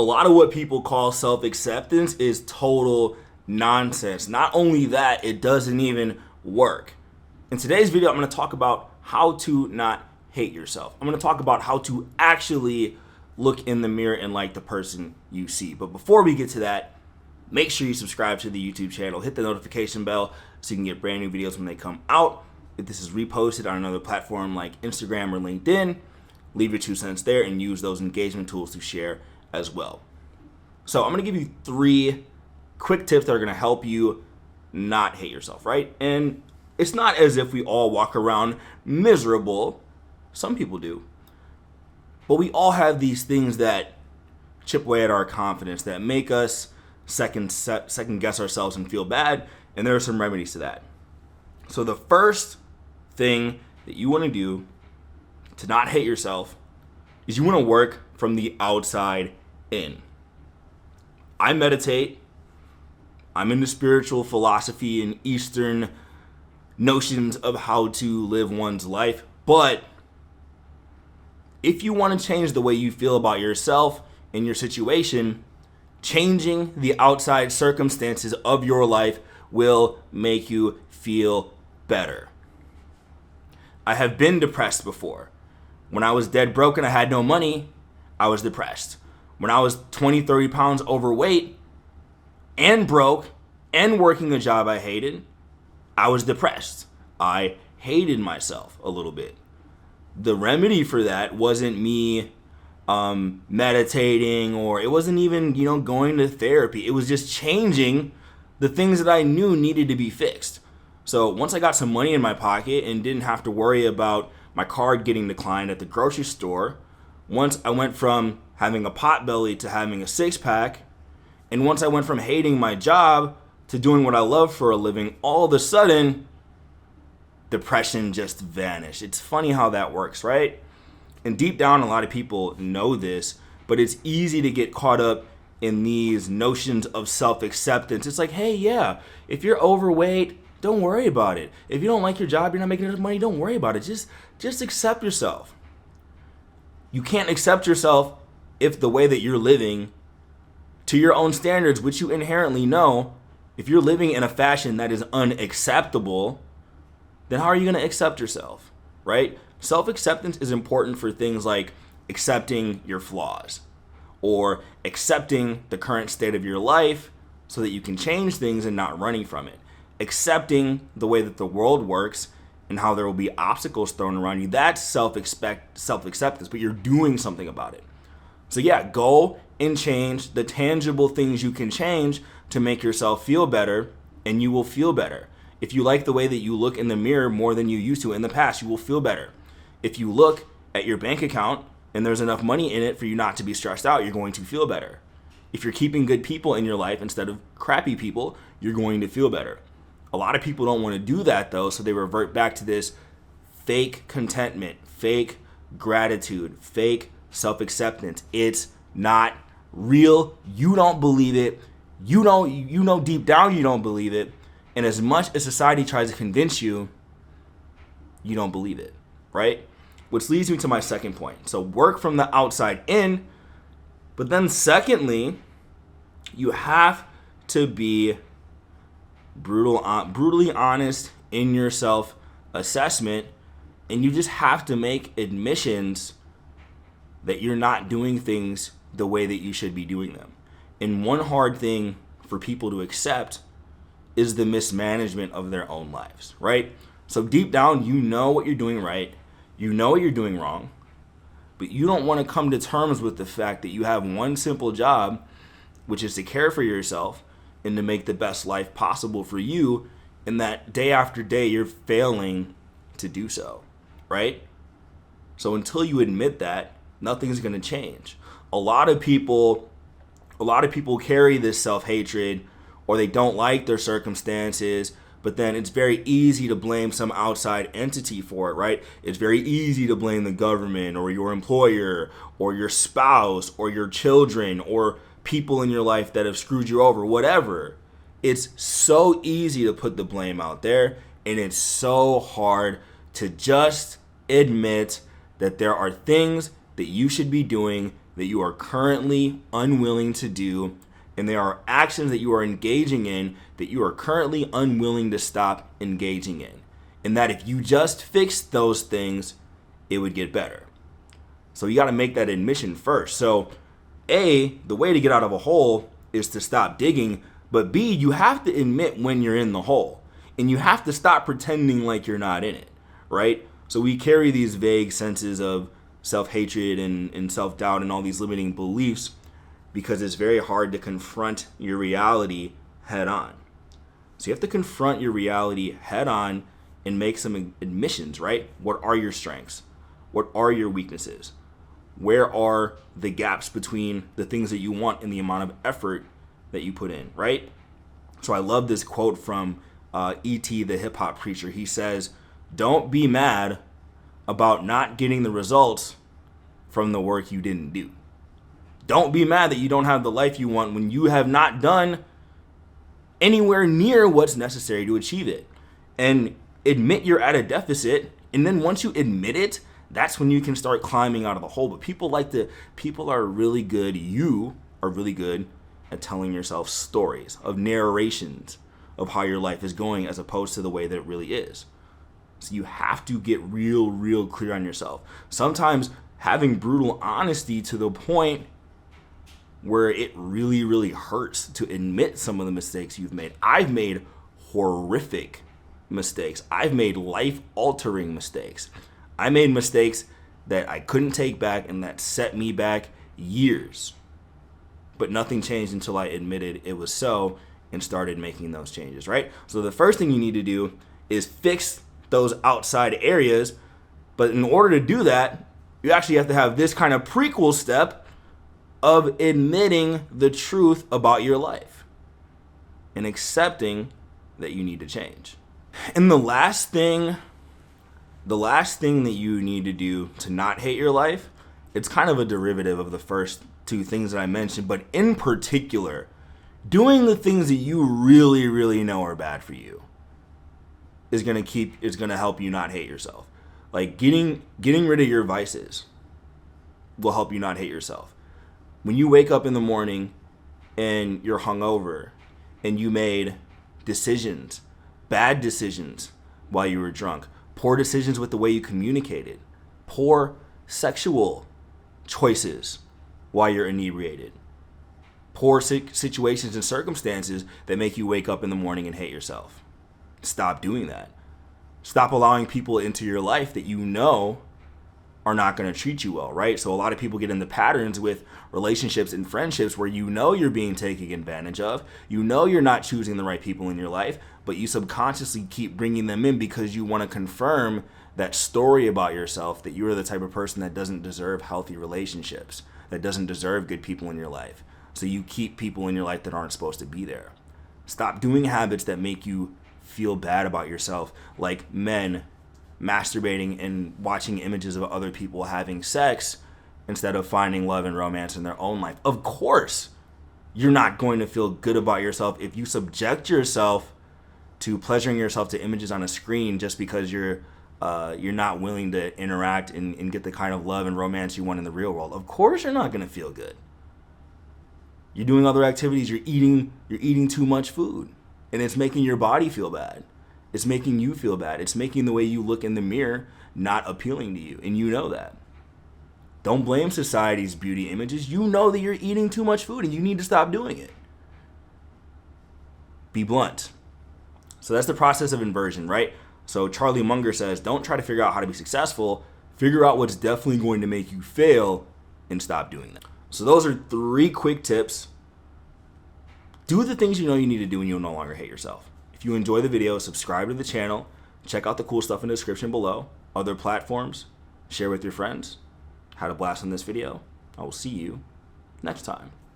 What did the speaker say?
A lot of what people call self-acceptance is total nonsense. Not only that, it doesn't even work. In today's video, I'm going to talk about how to not hate yourself. I'm going to talk about how to actually look in the mirror and like the person you see. But before we get to that, make sure you subscribe to the YouTube channel, hit the notification bell so you can get brand new videos when they come out. If this is reposted on another platform like Instagram or LinkedIn, leave your 2 cents there and use those engagement tools to share as well. So I'm going to give you 3 quick tips that are going to help you not hate yourself, right? And it's not as if we all walk around miserable. Some people do. But we all have these things that chip away at our confidence, that make us second guess ourselves and feel bad, and there are some remedies to that. So the first thing that you want to do to not hate yourself is you want to work from the outside in. I meditate. I'm into spiritual philosophy and Eastern notions of how to live one's life. But if you want to change the way you feel about yourself and your situation, changing the outside circumstances of your life will make you feel better. I have been depressed before. When I was dead broke and I had no money, I was depressed. When I was 20, 30 pounds overweight and broke and working a job I hated, I was depressed. I hated myself a little bit. The remedy for that wasn't me meditating, or it wasn't even, going to therapy. It was just changing the things that I knew needed to be fixed. So once I got some money in my pocket and didn't have to worry about my card getting declined at the grocery store, once I went from having a pot belly to having a 6-pack, and once I went from hating my job to doing what I love for a living, all of a sudden, depression just vanished. It's funny how that works, right? And deep down, a lot of people know this, but it's easy to get caught up in these notions of self-acceptance. It's like, hey, yeah, if you're overweight, don't worry about it. If you don't like your job, you're not making enough money, don't worry about it. Just accept yourself. You can't accept yourself if the way that you're living to your own standards, which you inherently know, if you're living in a fashion that is unacceptable, then how are you going to accept yourself, right? Self-acceptance is important for things like accepting your flaws or accepting the current state of your life so that you can change things and not running from it. Accepting the way that the world works and how there will be obstacles thrown around you. That's self-acceptance, but you're doing something about it. So yeah, go and change the tangible things you can change to make yourself feel better, and you will feel better. If you like the way that you look in the mirror more than you used to in the past, you will feel better. If you look at your bank account and there's enough money in it for you not to be stressed out, you're going to feel better. If you're keeping good people in your life instead of crappy people, you're going to feel better. A lot of people don't want to do that though, so they revert back to this fake contentment, fake gratitude, fake self-acceptance. It's not real. You don't believe it. You know deep down you don't believe it. And as much as society tries to convince you, you don't believe it, right? Which leads me to my second point. So work from the outside in, but then secondly, you have to be brutally honest in your self-assessment, and you just have to make admissions that you're not doing things the way that you should be doing them. And one hard thing for people to accept is the mismanagement of their own lives, right? So deep down, you know what you're doing right, you know what you're doing wrong, but you don't want to come to terms with the fact that you have one simple job, which is to care for yourself and to make the best life possible for you, and that day after day you're failing to do so, right? So until you admit that, nothing's going to change. A lot of people carry this self-hatred, or they don't like their circumstances, but then it's very easy to blame some outside entity for it, right? It's very easy to blame the government or your employer or your spouse or your children or people in your life that have screwed you over, whatever. It's so easy to put the blame out there, and it's so hard to just admit that there are things that you should be doing that you are currently unwilling to do, and there are actions that you are engaging in that you are currently unwilling to stop engaging in. And that if you just fixed those things, it would get better. So you got to make that admission first. So A, the way to get out of a hole is to stop digging, but B, you have to admit when you're in the hole, and you have to stop pretending like you're not in it, right? So we carry these vague senses of self-hatred and self-doubt and all these limiting beliefs because it's very hard to confront your reality head on. So you have to confront your reality head on and make some admissions, right? What are your strengths? What are your weaknesses? Where are the gaps between the things that you want and the amount of effort that you put in, right? So I love this quote from E.T. the hip hop preacher. He says, "Don't be mad about not getting the results from the work you didn't do." Don't be mad that you don't have the life you want when you have not done anywhere near what's necessary to achieve it. And admit you're at a deficit, and then once you admit it, that's when you can start climbing out of the hole. But people are really good, you are really good at telling yourself stories, of narrations of how your life is going as opposed to the way that it really is. So you have to get real clear on yourself. Sometimes having brutal honesty to the point where it really hurts to admit some of the mistakes you've made. I've made horrific mistakes. I've made life-altering mistakes. I made mistakes that I couldn't take back and that set me back years. But nothing changed until I admitted it was so and started making those changes, right? So the first thing you need to do is fix those outside areas. But in order to do that, you actually have to have this kind of prequel step of admitting the truth about your life and accepting that you need to change. And the last thing that you need to do to not hate your life, it's kind of a derivative of the first two things that I mentioned, but in particular, doing the things that you really know are bad for you is going to help you not hate yourself. Like getting rid of your vices will help you not hate yourself. When you wake up in the morning and you're hungover and you made decisions, bad decisions while you were drunk, poor decisions with the way you communicated, poor sexual choices while you're inebriated, poor situations and circumstances that make you wake up in the morning and hate yourself. Stop doing that. Stop allowing people into your life that you know are not going to treat you well, right? So a lot of people get into patterns with relationships and friendships where you know you're being taken advantage of, you know you're not choosing the right people in your life, but you subconsciously keep bringing them in because you want to confirm that story about yourself that you're the type of person that doesn't deserve healthy relationships, that doesn't deserve good people in your life. So you keep people in your life that aren't supposed to be there. Stop doing habits that make you feel bad about yourself, like men masturbating and watching images of other people having sex instead of finding love and romance in their own life. Of course, you're not going to feel good about yourself if you subject yourself to pleasuring yourself to images on a screen just because you're not willing to interact and get the kind of love and romance you want in the real world. Of course, you're not going to feel good. You're doing other activities. You're eating too much food, and it's making your body feel bad. It's making you feel bad. It's making the way you look in the mirror not appealing to you, and you know that. Don't blame society's beauty images. You know that you're eating too much food, and you need to stop doing it. Be blunt. So that's the process of inversion, right? So Charlie Munger says, don't try to figure out how to be successful. Figure out what's definitely going to make you fail and stop doing that. So those are 3 quick tips. Do the things you know you need to do and you'll no longer hate yourself. If you enjoy the video, subscribe to the channel. Check out the cool stuff in the description below. Other platforms. Share with your friends. Had a blast on this video. I will see you next time.